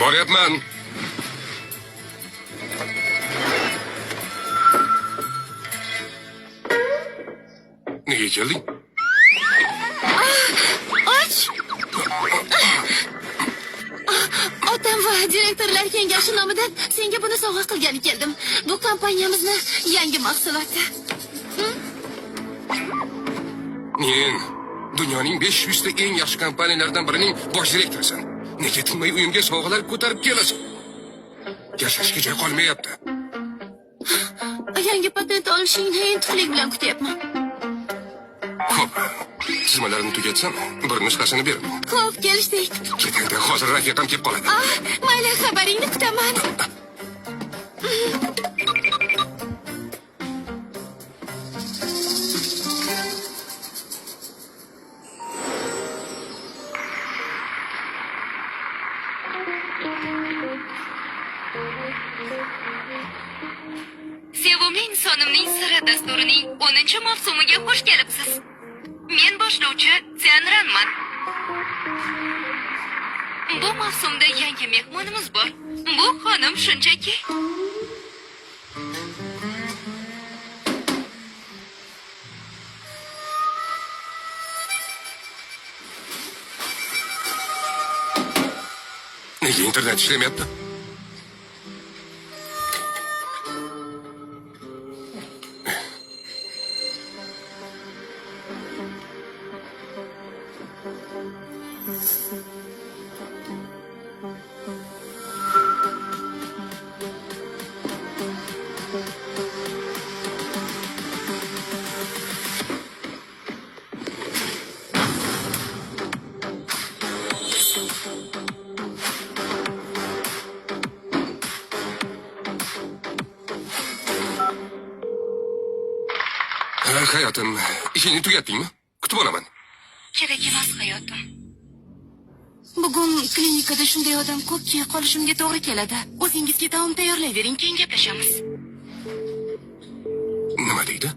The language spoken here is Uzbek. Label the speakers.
Speaker 1: Boryapman. Nega kelding?
Speaker 2: Och! Otam va direktorlar kengashi nomidan senga buni sovg'a qilgani keldim. Bu kompaniyamizni yangi mahsuloti.
Speaker 1: Men dunyoning 500 ta eng yaxshi kompaniyalaridan birining bosh direktorisan. Nega tinmay uyimga sovg'alar ko'tarib kelasan? Yashashga joy qolmayapti.
Speaker 2: Yangi patent olishingni intiqlik bilan kutyapman.
Speaker 1: Xo'p, chizmalarini tugatsam, bir nusxasini beraman.
Speaker 2: Xo'p, kelishdik.
Speaker 1: Ketayda hozir rafiqam kelib qoladi.
Speaker 2: Mayli, xabaringni kutaman.
Speaker 3: Sevimli insonimning siri dasturining 10-mavsumiga xush kelibsiz. Men boshlovchi Tianranman. Bu mavsumda yangi mehmonimiz bor. Bu xonim shunchaki
Speaker 1: Nega internet ishlamayapti? Hayotim, ishingni tugatdingmi? Kutib olaman.
Speaker 3: kerak emas hayotim.
Speaker 2: Bugun klinikada shunday odam ko'pki, qolishimga to'g'ri keladi. O'zingizga taom tayyorlayvering, keyin gaplashamiz.
Speaker 1: Nima deydi?